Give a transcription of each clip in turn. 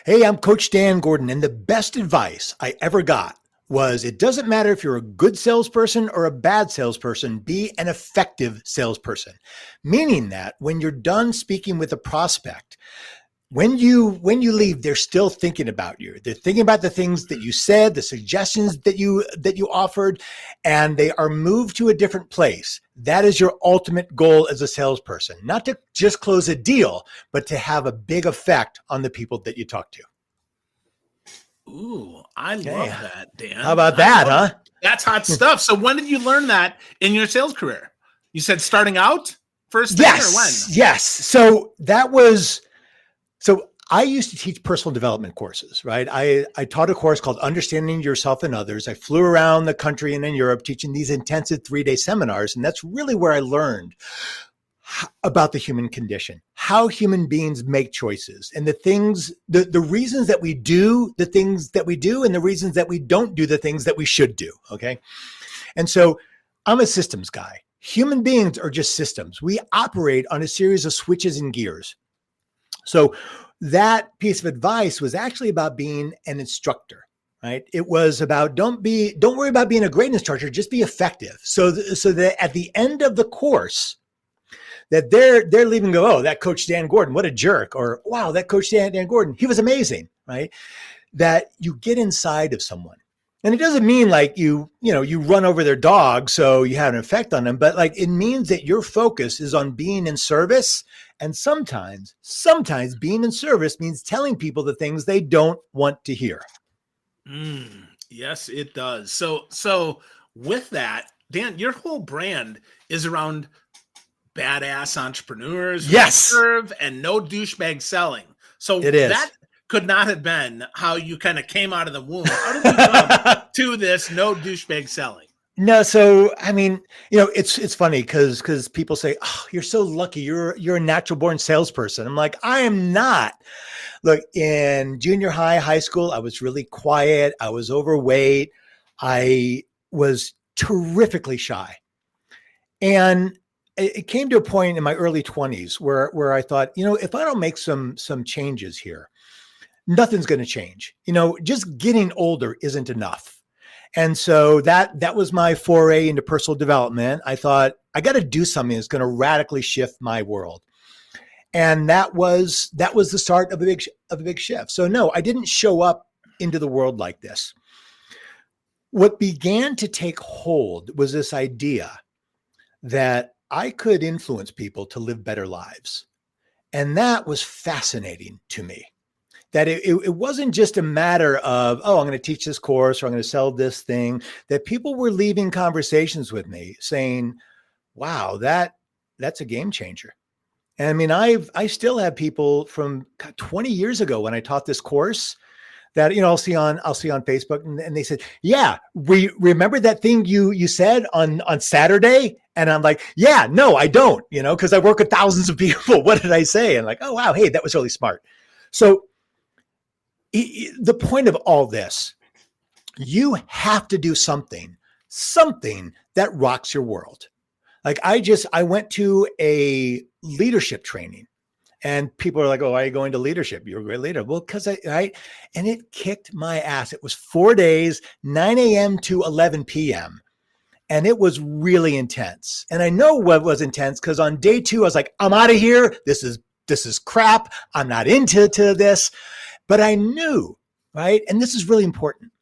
Hey, I'm Coach Dan Gordon, and the best advice I ever got was it doesn't matter if you're a good salesperson or a bad salesperson, be an effective salesperson. Meaning that when you're done speaking with a prospect, when you leave, they're still thinking about you. They're thinking about the things that you said, the suggestions that you offered, and they are moved to a different place. That is your ultimate goal as a salesperson, not to just close a deal, but to have a big effect on the people that you talk to. Ooh, I love that, Dan. How about that, huh? That's hot stuff. So when did you learn that in your sales career? You said starting out first thing, or when? Yes. So that was... So I used to teach personal development courses, right? I taught a course called Understanding Yourself and Others. I flew around the country and in Europe teaching these intensive 3-day seminars. And that's really where I learned about the human condition, how human beings make choices, and the things, the reasons that we do the things that we do, and the reasons that we don't do the things that we should do. Okay. And so I'm a systems guy. Human beings are just systems. We operate on a series of switches and gears. So that piece of advice was actually about being an instructor, right? It was about don't worry about being a great instructor, just be effective. So that at the end of the course, that they're leaving and go, oh, that Coach Dan Gordon, what a jerk. Or, wow, that Coach Dan Gordon, he was amazing, right? That you get inside of someone. And it doesn't mean like you run over their dog so you have an effect on them, but like it means that your focus is on being in service. And sometimes being in service means telling people the things they don't want to hear. Yes, it does. So with that, Dan, your whole brand is around badass entrepreneurs, yes, serve, and no douchebag selling. So it is. That could not have been how you kind of came out of the womb. How did you come to this no douchebag selling? No, so I mean, it's funny because people say, "Oh, you're so lucky. You're a natural born salesperson." I'm like, I am not. Look, in junior high school, I was really quiet. I was overweight. I was terrifically shy, and it came to a point in my early 20s where I thought, if I don't make some changes here, nothing's going to change. Just getting older isn't enough. And so that was my foray into personal development. I thought I got to do something that's going to radically shift my world. And that was the start of a big shift. So no, I didn't show up into the world like this. What began to take hold was this idea that I could influence people to live better lives. And that was fascinating to me. That it wasn't just a matter of, oh, I'm going to teach this course or I'm going to sell this thing, that people were leaving conversations with me saying, wow, that's a game changer. And I mean, I still have people from 20 years ago when I taught this course that, I'll see on Facebook and they said, yeah, we remember that thing you said on Saturday. And I'm like, yeah, no, I don't, because I work with thousands of people. What did I say? And like, oh, wow, hey, that was really smart. So the point of all this, you have to do something that rocks your world. Like I went to a leadership training and people are like, oh, why are you going to leadership? You're a great leader. Well, because right. And it kicked my ass. It was 4 days, 9 a.m. to 11 p.m. And it was really intense. And I know what was intense because on day 2, I was like, I'm out of here. This is crap. I'm not into this. But I knew, right? And this is really important.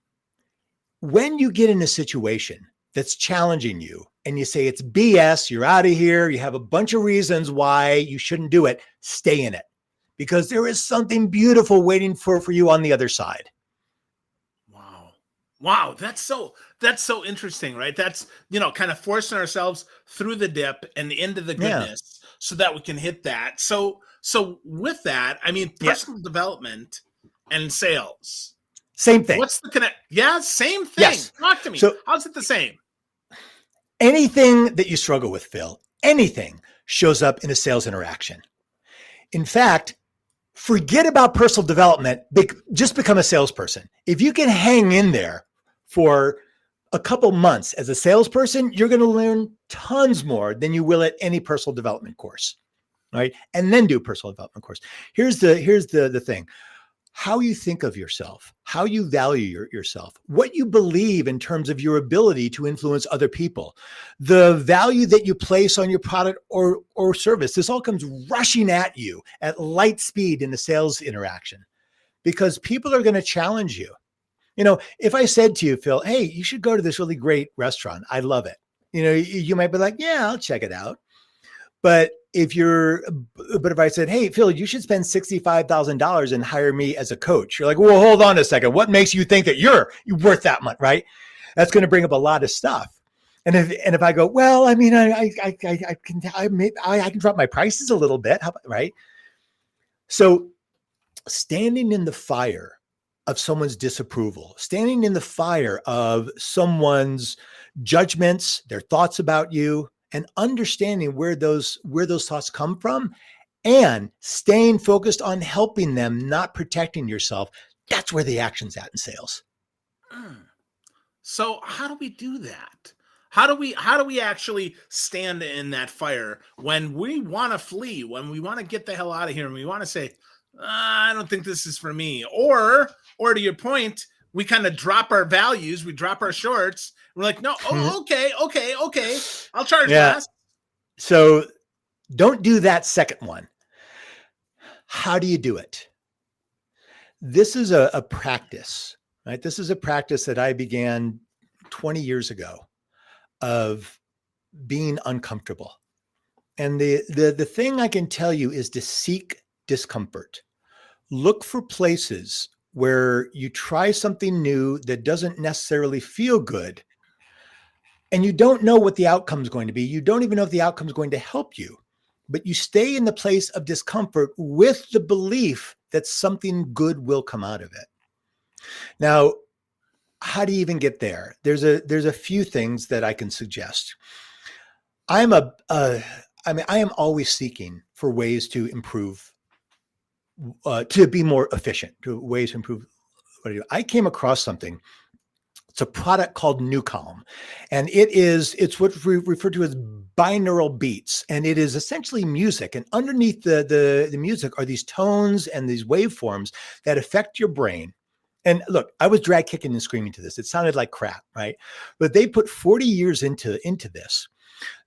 When you get in a situation that's challenging you and you say it's BS, you're out of here, you have a bunch of reasons why you shouldn't do it, stay in it because there is something beautiful waiting for you on the other side. Wow. That's so interesting, right? That's, kind of forcing ourselves through the dip and into the goodness so that we can hit that. So with that, I mean, personal development and sales. Same thing. What's the connect? Yeah, same thing. Yes. Talk to me. So, how's it the same? Anything that you struggle with, Phil, anything shows up in a sales interaction. In fact, forget about personal development. Just become a salesperson. If you can hang in there for a couple months as a salesperson, you're going to learn tons more than you will at any personal development course. Right. And then do a personal development course. Here's the thing. how you think of yourself, how you value yourself, what you believe in terms of your ability to influence other people, the value that you place on your product or service. This all comes rushing at you at light speed in the sales interaction because people are going to challenge you. If I said to you, Phil, hey, you should go to this really great restaurant. I love it. You might be like, yeah, I'll check it out. But if I said, hey, Phil, you should spend $65,000 and hire me as a coach. You're like, well, hold on a second. What makes you think that you're worth that much, right? That's going to bring up a lot of stuff. And if I go, well, I mean, I can drop my prices a little bit, right? So standing in the fire of someone's disapproval, standing in the fire of someone's judgments, their thoughts about you, and understanding where those thoughts come from and staying focused on helping them, not protecting yourself. That's where the action's at in sales. So how do we do that? How do we actually stand in that fire when we want to flee, when we want to get the hell out of here and we want to say, I don't think this is for me? Or to your point, we kind of drop our values, we drop our shorts. We're like, no, okay. I'll charge less. So don't do that second one. How do you do it? This is a practice, right? This is a practice that I began 20 years ago of being uncomfortable. And the thing I can tell you is to seek discomfort. Look for places where you try something new that doesn't necessarily feel good. And you don't know what the outcome is going to be. You don't even know if the outcome is going to help you, but you stay in the place of discomfort with the belief that something good will come out of it. Now, how do you even get there? There's a few things that I can suggest. I am always seeking for ways to improve, to be more efficient, to ways to improve what I do. I came across something. It's a product called Newcalm, and it's what we refer to as binaural beats, and it is essentially music. And underneath the music are these tones and these waveforms that affect your brain. And look, I was drag kicking and screaming to this. It sounded like crap, right? But they put 40 years into this.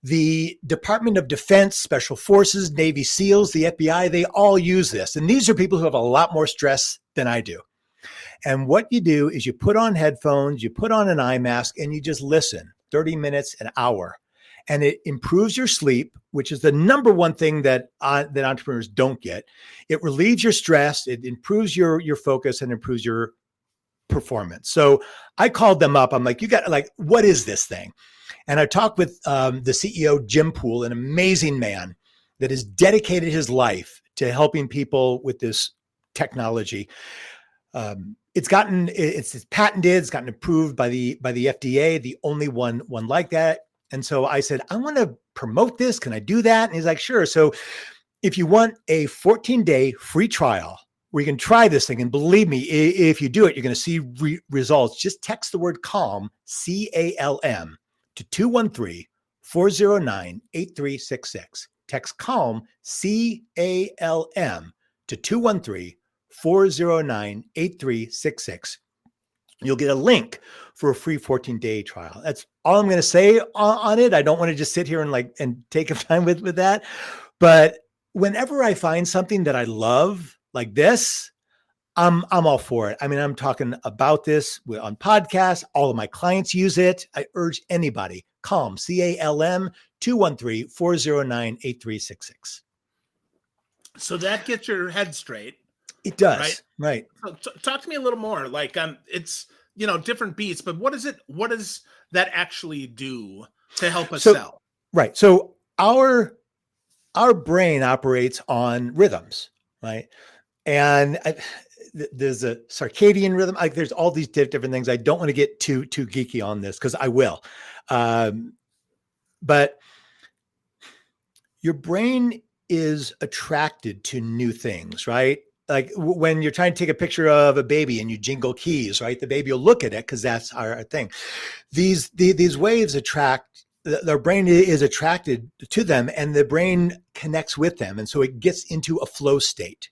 The Department of Defense, Special Forces, Navy SEALs, the FBI, they all use this. And these are people who have a lot more stress than I do. And what you do is you put on headphones, you put on an eye mask, and you just listen 30 minutes, an hour. And it improves your sleep, which is the number one thing that entrepreneurs don't get. It relieves your stress, it improves your focus, and improves your performance. So I called them up. I'm like, what is this thing? And I talked with the CEO, Jim Poole, an amazing man that has dedicated his life to helping people with this technology. It's patented, it's gotten approved by the FDA, the only one like that. And so I said, I want to promote this. Can I do that? And he's like, sure. So if you want a 14-day free trial where you can try this thing, and believe me, if you do it, you're going to see results. Just text the word CALM, CALM, to 213-409-8366. Text CALM, CALM, to 213-409-8366. You'll get a link for a free 14-day trial. That's all I'm going to say on it. I don't want to just sit here and take time with that. But whenever I find something that I love like this, I'm all for it. I mean, I'm talking about this on podcasts. All of my clients use it. I urge anybody, CALM, CALM, 213-409-8366. So that gets your head straight. It does. Right. So talk to me a little more. Like, it's, different beats, but what does that actually do to help us sell? Right. So our brain operates on rhythms, right? And there's a circadian rhythm. There's all these different things. I don't want to get too geeky on this because I will. But your brain is attracted to new things, right? Like when you're trying to take a picture of a baby and you jingle keys, right? The baby will look at it because that's our thing. These waves attract, their brain is attracted to them and the brain connects with them. And so it gets into a flow state.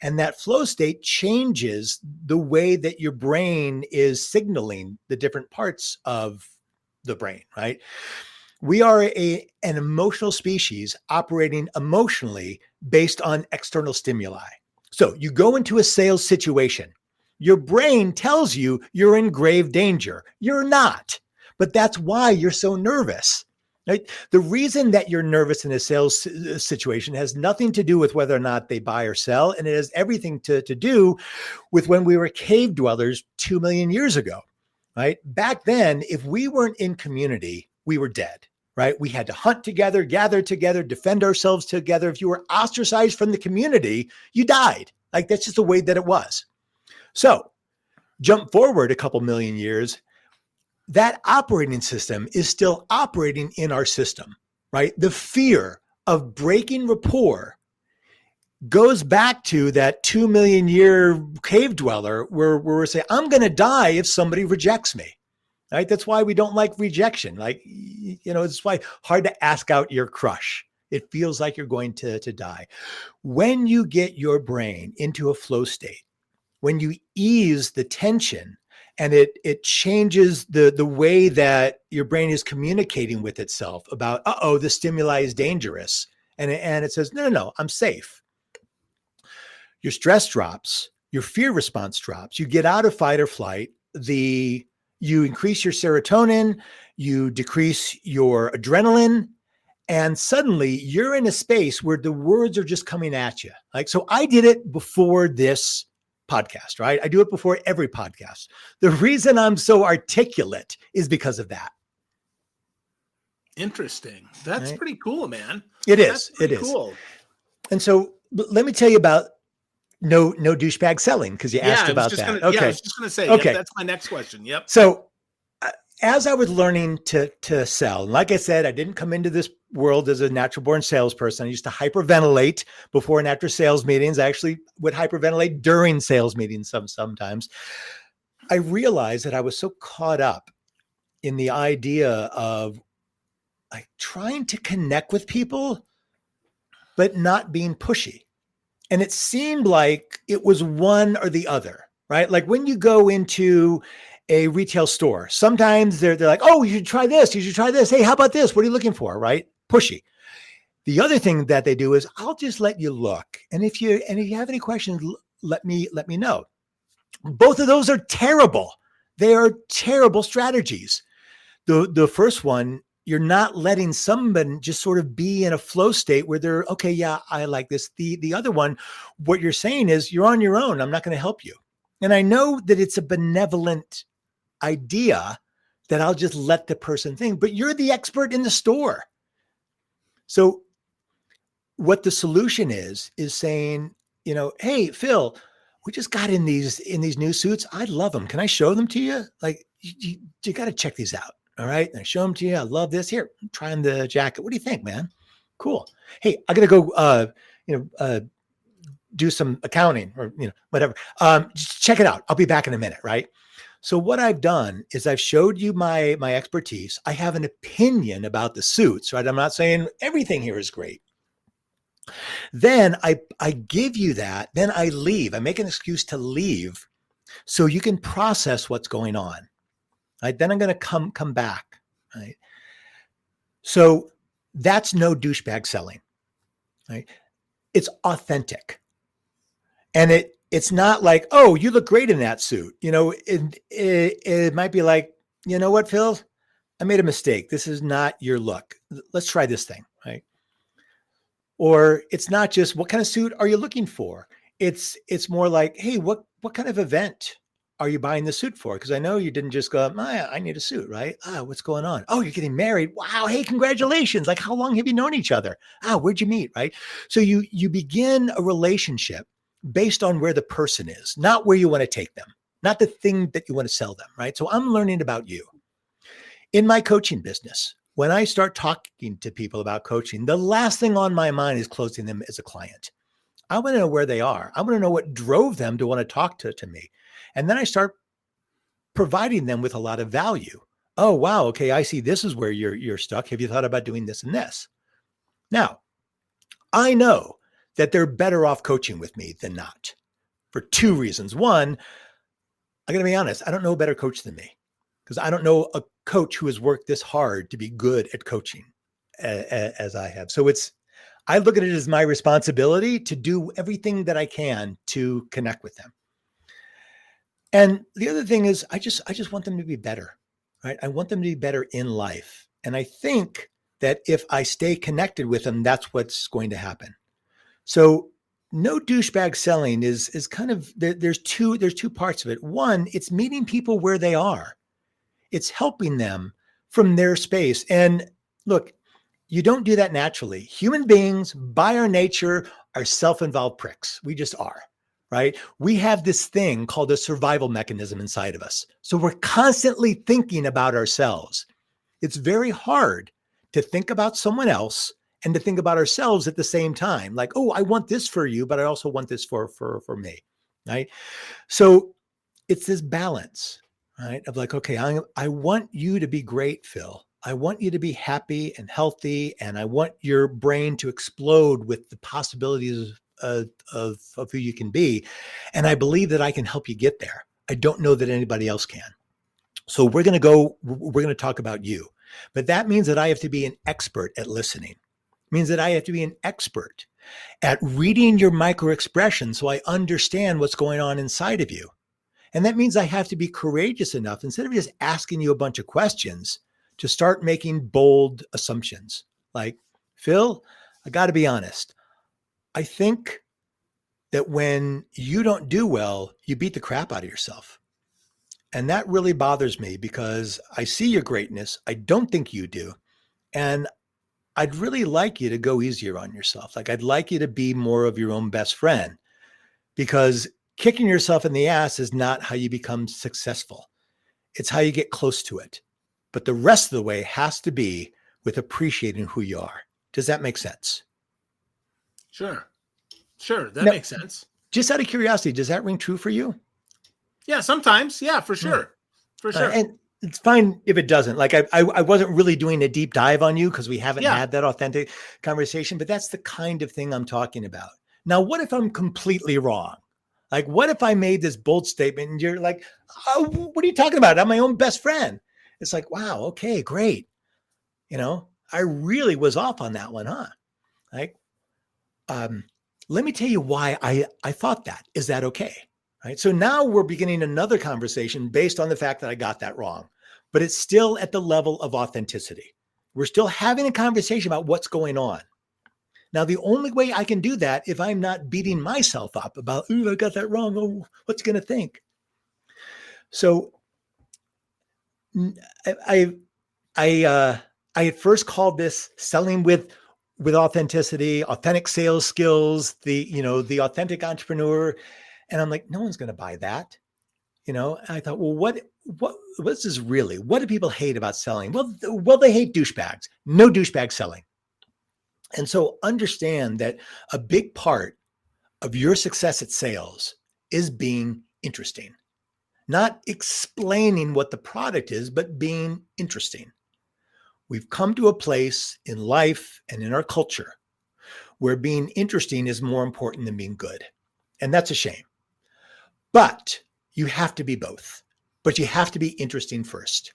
And that flow state changes the way that your brain is signaling the different parts of the brain, right? We are an emotional species operating emotionally based on external stimuli. So you go into a sales situation. Your brain tells you you're in grave danger. You're not, but that's why you're so nervous. Right? The reason that you're nervous in a sales situation has nothing to do with whether or not they buy or sell, and it has everything to do with when we were cave dwellers 2 million years ago. Right? Back then, if we weren't in community, we were dead. Right? We had to hunt together, gather together, defend ourselves together. If you were ostracized from the community, you died. Like that's just the way that it was. So jump forward a couple million years, that operating system is still operating in our system, right? The fear of breaking rapport goes back to that 2 million year cave dweller where we're saying, I'm going to die if somebody rejects me. Right? That's why we don't like rejection. Like, it's why hard to ask out your crush. It feels like you're going to die. When you get your brain into a flow state, when you ease the tension and it changes the way that your brain is communicating with itself about, the stimuli is dangerous. And it says, no, I'm safe. Your stress drops, your fear response drops, you get out of fight or flight, you increase your serotonin, you decrease your adrenaline, and suddenly you're in a space where the words are just coming at you. Like, so I did it before this podcast, right? I do it before every podcast. The reason I'm so articulate is because of that. Interesting. That's right? pretty cool, man. It is. It is. Cool. And so let me tell you about no douchebag selling, because you asked about that. Okay. Yeah, I was just going to say, okay. Yep, that's my next question. Yep. So as I was learning to sell, and like I said, I didn't come into this world as a natural born salesperson. I used to hyperventilate before and after sales meetings. I actually would hyperventilate during sales meetings sometimes. I realized that I was so caught up in the idea of like trying to connect with people, but not being pushy. And it seemed like it was one or the other, right? Like when you go into a retail store, sometimes they're like, oh, you should try this. You should try this. Hey, how about this? What are you looking for? Right? Pushy. The other thing that they do is I'll just let you look. And if you have any questions, let me know. Both of those are terrible. They are terrible strategies. The first one, you're not letting somebody just sort of be in a flow state where they're, okay, yeah, I like this. The other one, what you're saying is you're on your own. I'm not going to help you. And I know that it's a benevolent idea that I'll just let the person think, but you're the expert in the store. So what the solution is saying, hey, Phil, we just got in these new suits. I love them. Can I show them to you? Like you got to check these out. All right. And I show them to you. I love this. Here, I'm trying the jacket. What do you think, man? Cool. Hey, I got to go, do some accounting or, whatever. Just check it out. I'll be back in a minute. Right. So what I've done is I've showed you my expertise. I have an opinion about the suits, right? I'm not saying everything here is great. Then I give you that. Then I leave. I make an excuse to leave so you can process what's going on. Right? Then I'm going to come back. Right? So that's no douchebag selling. Right? It's authentic. And it's not like, oh, you look great in that suit. It might be like, you know what, Phil? I made a mistake. This is not your look. Let's try this thing. Right? Or it's not just what kind of suit are you looking for? It's more like, hey, what kind of event are you buying the suit for? Because I know you didn't just go, I need a suit, right? What's going on? Oh, you're getting married. Wow. Hey, congratulations. Like, how long have you known each other? Where'd you meet? Right. So you begin a relationship based on where the person is, not where you want to take them, not the thing that you want to sell them. Right. So I'm learning about you. In my coaching business, when I start talking to people about coaching, the last thing on my mind is closing them as a client. I want to know where they are. I want to know what drove them to want to talk to me. And then I start providing them with a lot of value. Oh, wow. Okay. I see this is where you're stuck. Have you thought about doing this and this? Now, I know that they're better off coaching with me than not, for two reasons. One, I got to be honest, I don't know a better coach than me, because I don't know a coach who has worked this hard to be good at coaching as I have. So I look at it as my responsibility to do everything that I can to connect with them. And the other thing is I just want them to be better, right? I want them to be better in life. And I think that if I stay connected with them, that's what's going to happen. So no douchebag selling is kind of, there's two parts of it. One, it's meeting people where they are. It's helping them from their space. And look, you don't do that naturally. Human beings, by our nature, are self-involved pricks. We just are, right? We have this thing called a survival mechanism inside of us. So we're constantly thinking about ourselves. It's very hard to think about someone else and to think about ourselves at the same time. Like, oh, I want this for you, but I also want this for me, right? So it's this balance, right? Of like, okay, I want you to be great, Phil. I want you to be happy and healthy, and I want your brain to explode with the possibilities of who you can be. And I believe that I can help you get there. I don't know that anybody else can. So we're going to talk about you, but that means that I have to be an expert at listening. It means that I have to be an expert at reading your micro expressions so I understand what's going on inside of you. And that means I have to be courageous enough, instead of just asking you a bunch of questions, to start making bold assumptions. Like, Phil, I got to be honest. I think that when you don't do well, you beat the crap out of yourself. And that really bothers me, because I see your greatness. I don't think you do. And I'd really like you to go easier on yourself. Like, I'd like you to be more of your own best friend, because kicking yourself in the ass is not how you become successful. It's how you get close to it. But the rest of the way has to be with appreciating who you are. Does that make sense? Sure. That makes sense. Just out of curiosity, does that ring true for you? Yeah, sometimes. Yeah, for sure. For sure. And it's fine if it doesn't. Like, I wasn't really doing a deep dive on you because we haven't had that authentic conversation, but that's the kind of thing I'm talking about. Now, what if I'm completely wrong? Like, what if I made this bold statement and you're like, oh, what are you talking about? I'm my own best friend. It's like, wow, okay, great. I really was off on that one, huh? Like, let me tell you why I thought that. Is that okay? Right. So now we're beginning another conversation based on the fact that I got that wrong, but it's still at the level of authenticity. We're still having a conversation about what's going on. Now, the only way I can do that if I'm not beating myself up about, ooh, I got that wrong. Oh, what's going to think? So I had first called this selling with authenticity, authentic sales skills, the authentic entrepreneur. And I'm like, no one's going to buy that. And I thought, well, what's this really? What do people hate about selling? Well, they hate douchebags. No douchebag selling. And so understand that a big part of your success at sales is being interesting, not explaining what the product is, but being interesting. We've come to a place in life and in our culture where being interesting is more important than being good. And that's a shame. But you have to be both. But you have to be interesting first.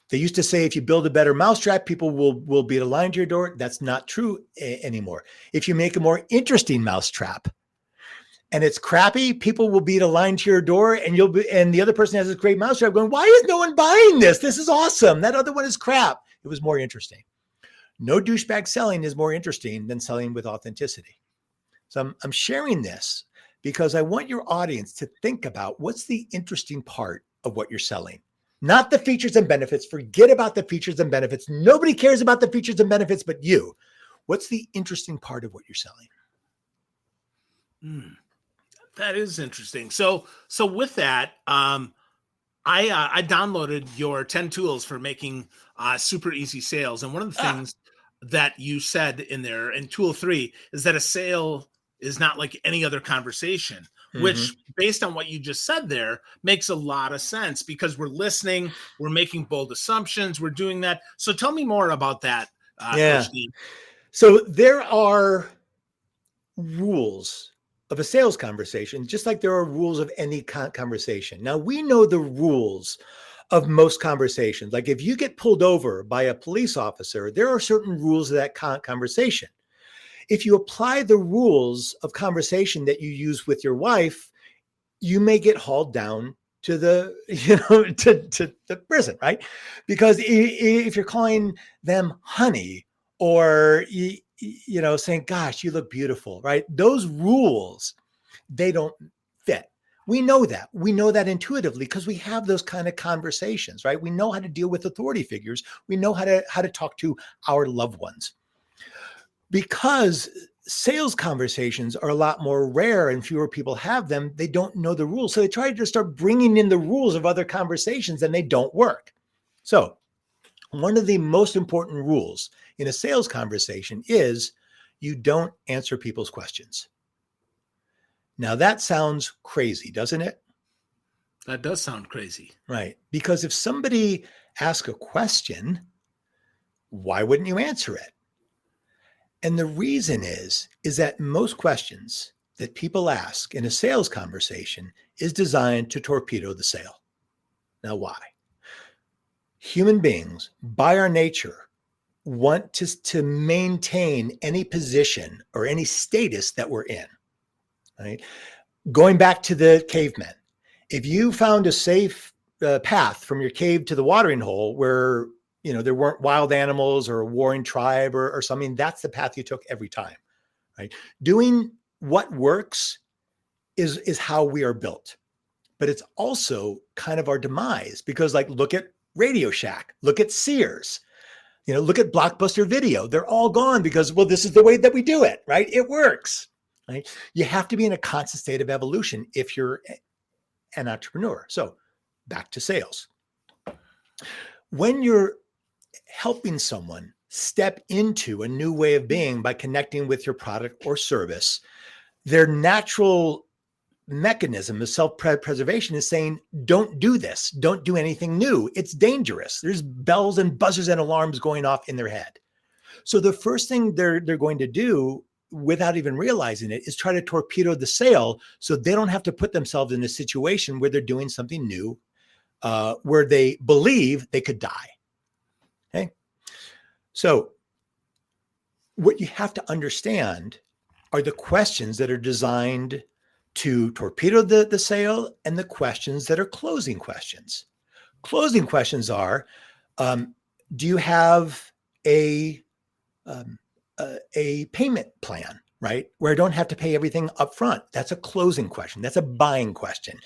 They used to say, if you build a better mousetrap, people will be aligned to your door. That's not true anymore. If you make a more interesting mousetrap and it's crappy, people will be aligned to your door, and the other person has this great mousetrap going, why is no one buying this? This is awesome. That other one is crap. It was more interesting. No douchebag selling is more interesting than selling with authenticity. So I'm sharing this because I want your audience to think about what's the interesting part of what you're selling. Not the features and benefits. Forget about the features and benefits. Nobody cares about the features and benefits but you. What's the interesting part of what you're selling? That is interesting. So with that, I downloaded your 10 tools for making super easy sales. And one of the things that you said in there in tool 3 is that a sale is not like any other conversation, which based on what you just said there makes a lot of sense, because we're listening, we're making bold assumptions, we're doing that. So tell me more about that. Coach Dean. So there are rules of a sales conversation, just like there are rules of any conversation. Now, we know the rules of most conversations. Like if you get pulled over by a police officer, there are certain rules of that conversation. If you apply the rules of conversation that you use with your wife, you may get hauled down to the, to the prison, right? Because if you're calling them honey or, saying, gosh, you look beautiful, right? Those rules, they don't fit. We know that. We know that intuitively because we have those kind of conversations, right? We know how to deal with authority figures. We know how to talk to our loved ones. Because sales conversations are a lot more rare and fewer people have them, they don't know the rules. So they try to start bringing in the rules of other conversations and they don't work. So one of the most important rules in a sales conversation is you don't answer people's questions. Now that sounds crazy, doesn't it? That does sound crazy. Right. Because if somebody asks a question, why wouldn't you answer it? And the reason is that most questions that people ask in a sales conversation is designed to torpedo the sale. Now, why? Human beings, by our nature, want to maintain any position or any status that we're in, right? Going back to the cavemen, if you found a safe path from your cave to the watering hole where there weren't wild animals or a warring tribe or something, that's the path you took every time, right? Doing what works is how we are built, but it's also kind of our demise because look at Radio Shack, look at Sears, look at Blockbuster Video. They're all gone because, well, this is the way that we do it, right? It works, right? You have to be in a constant state of evolution if you're an entrepreneur. So back to sales. When you're helping someone step into a new way of being by connecting with your product or service, their natural mechanism of self-preservation is saying, don't do this. Don't do anything new. It's dangerous. There's bells and buzzers and alarms going off in their head. So the first thing they're going to do without even realizing it is try to torpedo the sale so they don't have to put themselves in a situation where they're doing something new, where they believe they could die. Okay. So what you have to understand are the questions that are designed to torpedo the sale and the questions that are closing questions. Closing questions are, do you have a payment plan, right? Where I don't have to pay everything up front. That's a closing question. That's a buying question.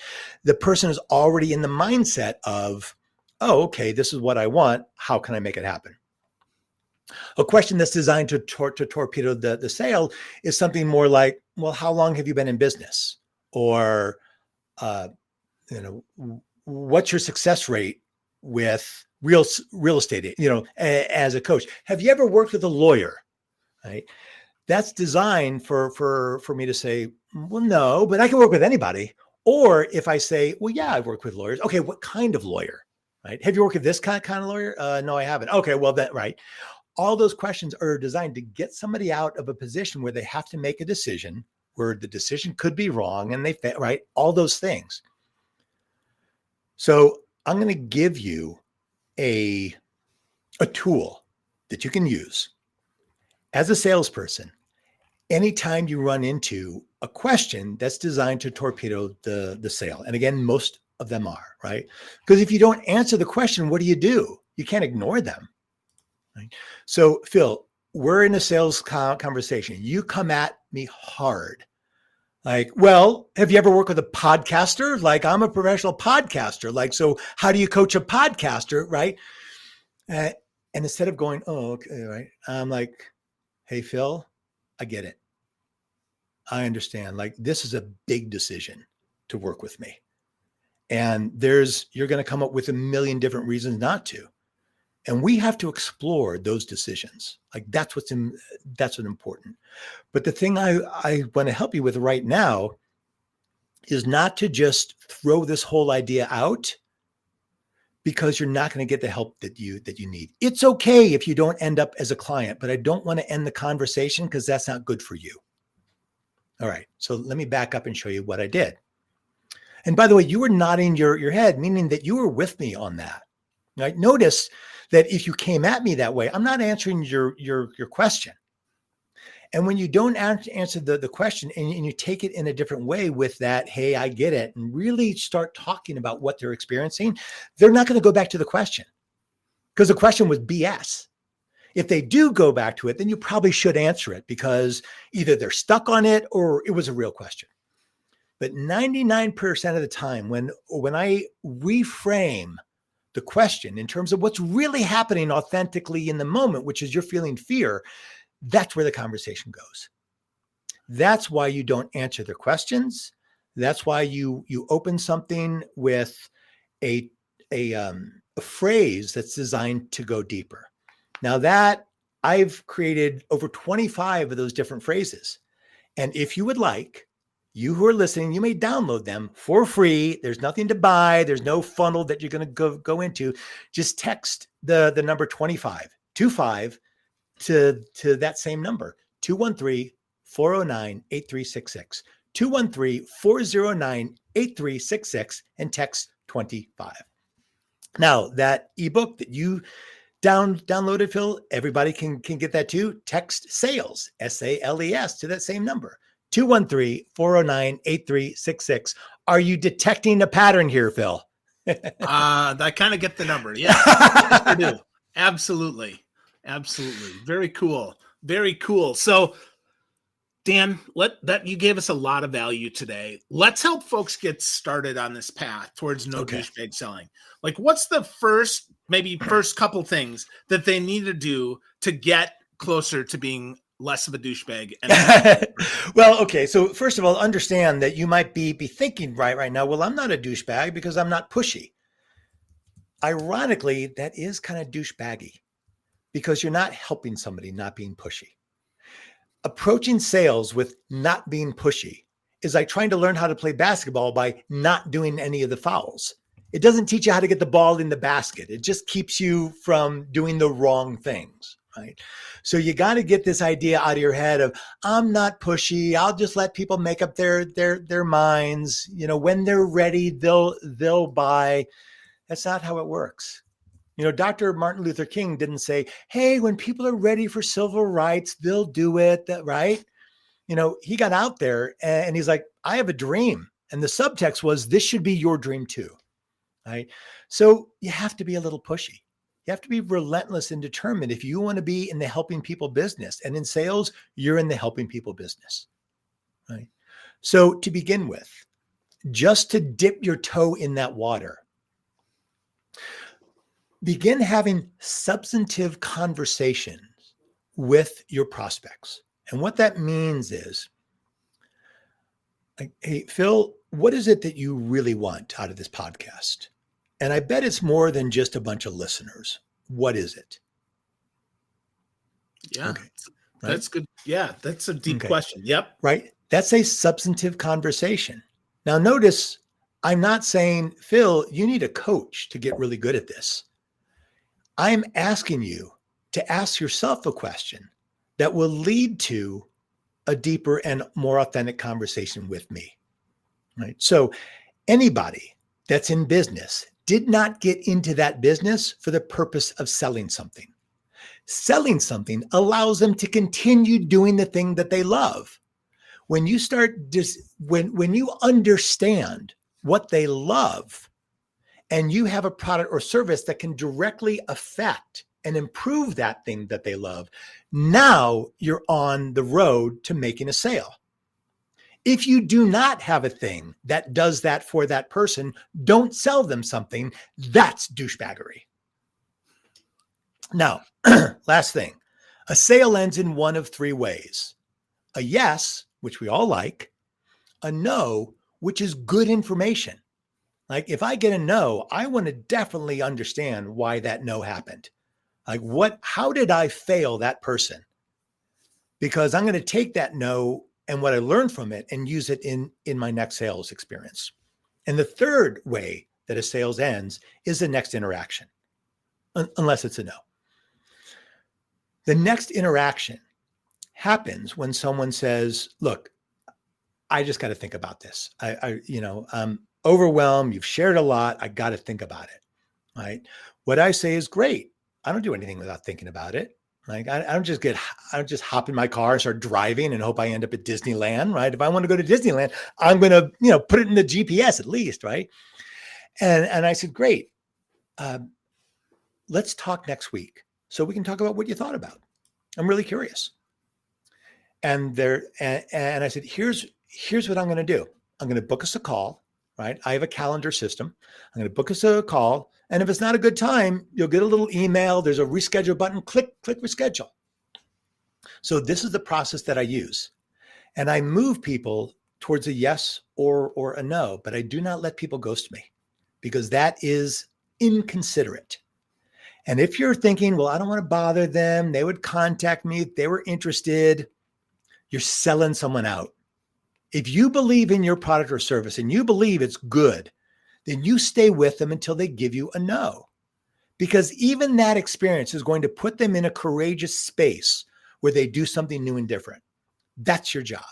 The person is already in the mindset of, oh, okay, this is what I want. How can I make it happen? A question that's designed to torpedo the sale is something more like, well, how long have you been in business? Or, what's your success rate with real estate, as a coach? Have you ever worked with a lawyer? Right? That's designed for me to say, well, no, but I can work with anybody. Or if I say, well, yeah, I've worked with lawyers. Okay, what kind of lawyer? Right? Have you worked with this kind of lawyer? No, I haven't. Okay, well, right. All those questions are designed to get somebody out of a position where they have to make a decision, where the decision could be wrong, and right? All those things. So I'm going to give you a tool that you can use as a salesperson anytime you run into a question that's designed to torpedo the sale. And again, most of them are, right? Because if you don't answer the question, what do? You can't ignore them. Right? So Phil, we're in a sales conversation. You come at me hard. Like, well, have you ever worked with a podcaster? Like, I'm a professional podcaster. Like, so how do you coach a podcaster? Right. And instead of going, oh, okay, right. I'm like, hey, Phil, I get it. I understand. Like, this is a big decision to work with me. And you're going to come up with a million different reasons not to. And we have to explore those decisions. Like that's what's important. But the thing I want to help you with right now is not to just throw this whole idea out because you're not going to get the help that you need. It's okay if you don't end up as a client, but I don't want to end the conversation because that's not good for you. All right. So let me back up and show you what I did. And by the way, you were nodding your head, meaning that you were with me on that. Right? Notice that if you came at me that way, I'm not answering your question. And when you don't answer the question and you take it in a different way with that, hey, I get it, and really start talking about what they're experiencing, they're not going to go back to the question because the question was BS. If they do go back to it, then you probably should answer it because either they're stuck on it or it was a real question. But 99% of the time, when I reframe the question in terms of what's really happening authentically in the moment, which is you're feeling fear, that's where the conversation goes. That's why you don't answer their questions. That's why you open something with a phrase that's designed to go deeper. Now that I've created over 25 of those different phrases. And if you would like, you who are listening, you may download them for free. There's nothing to buy. There's no funnel that you're going to go into. Just text the number 25 to that same number, 213-409-8366, 213-409-8366, and text 25. Now, that ebook that you downloaded, Phil, everybody can get that too. Text sales, SALES, to that same number, 213-409-8366. Are you detecting a pattern here, Phil? I kind of get the number. Yeah, I do. Absolutely. Very cool. Very cool. So, Dan, you gave us a lot of value today. Let's help folks get started on this path towards no douchebag selling. Like, what's the first couple things that they need to do to get closer to being less of a douchebag? Well, okay. So first of all, understand that you might be thinking right now, well, I'm not a douchebag because I'm not pushy. Ironically, that is kind of douchebaggy because you're not helping somebody not being pushy. Approaching sales with not being pushy is like trying to learn how to play basketball by not doing any of the fouls. It doesn't teach you how to get the ball in the basket. It just keeps you from doing the wrong things, right? So you got to get this idea out of your head of, I'm not pushy. I'll just let people make up their minds. You know, when they're ready, they'll buy. That's not how it works. You know, Dr. Martin Luther King didn't say, hey, when people are ready for civil rights, they'll do it, right? You know, he got out there and he's like, I have a dream. And the subtext was, this should be your dream too, right? So you have to be a little pushy. You have to be relentless and determined if you want to be in the helping people business. And in sales, you're in the helping people business, right? So to begin with, just to dip your toe in that water, begin having substantive conversations with your prospects. And what that means is, like, hey, Phil, what is it that you really want out of this podcast? And I bet it's more than just a bunch of listeners. What is it? Yeah, okay. That's good. Yeah, that's a deep question. Yep. Right. That's a substantive conversation. Now, notice I'm not saying, Phil, you need a coach to get really good at this. I'm asking you to ask yourself a question that will lead to a deeper and more authentic conversation with me, right? So anybody that's in business did not get into that business for the purpose of selling something. Selling something allows them to continue doing the thing that they love. When you when you understand what they love, and you have a product or service that can directly affect and improve that thing that they love, now you're on the road to making a sale. If you do not have a thing that does that for that person, don't sell them something. That's douchebaggery. Now, last thing, a sale ends in one of three ways. A yes, which we all like, a no, which is good information. Like if I get a no, I want to definitely understand why that no happened. Like how did I fail that person? Because I'm going to take that no and what I learned from it and use it in my next sales experience. And the third way that a sales ends is the next interaction, unless it's a no. The next interaction happens when someone says, look, I just got to think about this. I'm overwhelmed. You've shared a lot. I got to think about it. Right. What I say is great. I don't do anything without thinking about it. Like I don't just hop in my car and start driving and hope I end up at Disneyland. Right. If I want to go to Disneyland, I'm going to, put it in the GPS at least. Right. And I said, great. Let's talk next week so we can talk about what you thought about. I'm really curious. And I said, here's what I'm going to do. I'm going to book us a call, right? I have a calendar system. I'm going to book us a call. And if it's not a good time, you'll get a little email. There's a reschedule button. Click reschedule. So this is the process that I use. And I move people towards a yes or a no, but I do not let people ghost me because that is inconsiderate. And if you're thinking, well, I don't want to bother them, they would contact me if they were interested, you're selling someone out. If you believe in your product or service and you believe it's good, then you stay with them until they give you a no. Because even that experience is going to put them in a courageous space where they do something new and different. That's your job.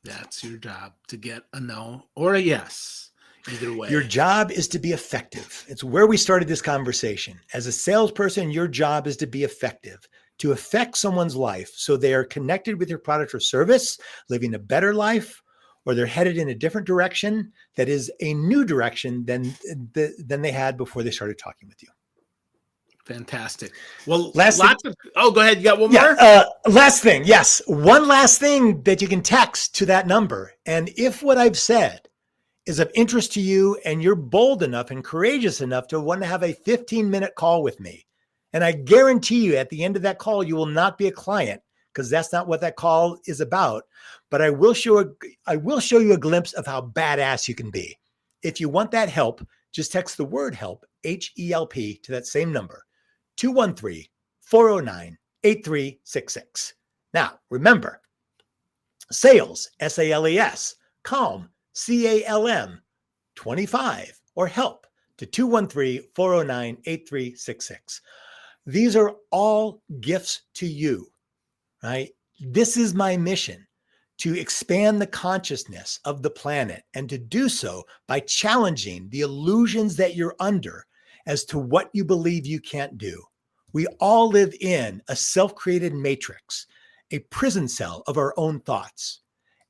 That's your job, to get a no or a yes. Either way. Your job is to be effective. It's where we started this conversation. As a salesperson, your job is to be effective, to affect someone's life so they are connected with your product or service, living a better life, or they're headed in a different direction that is a new direction than they had before they started talking with you. Fantastic. Well, go ahead. You got one more? Last thing. Yes. One last thing that you can text to that number. And if what I've said is of interest to you and you're bold enough and courageous enough to want to have a 15-minute call with me, and I guarantee you at the end of that call, you will not be a client because that's not what that call is about. But I will show you a glimpse of how badass you can be. If you want that help, just text the word help, HELP, to that same number, 213-409-8366. Now, remember, sales, SALES, calm, CALM 25, or help to 213-409-8366. These are all gifts to you, right? This is my mission, to expand the consciousness of the planet, and to do so by challenging the illusions that you're under as to what you believe you can't do. We all live in a self-created matrix, a prison cell of our own thoughts.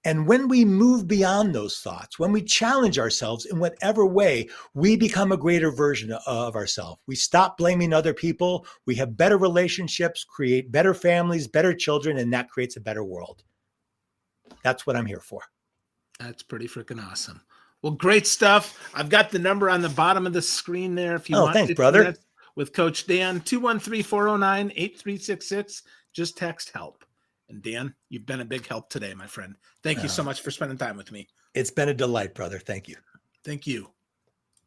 And when we move beyond those thoughts, when we challenge ourselves in whatever way, we become a greater version of ourselves. We stop blaming other people. We have better relationships, create better families, better children, and that creates a better world. That's what I'm here for. That's pretty freaking awesome. Well, great stuff. I've got the number on the bottom of the screen there. If you want, thanks, brother. With Coach Dan, 213-409-8366. Just text help. And Dan, you've been a big help today, my friend. Thank you so much for spending time with me. It's been a delight, brother. Thank you. Thank you.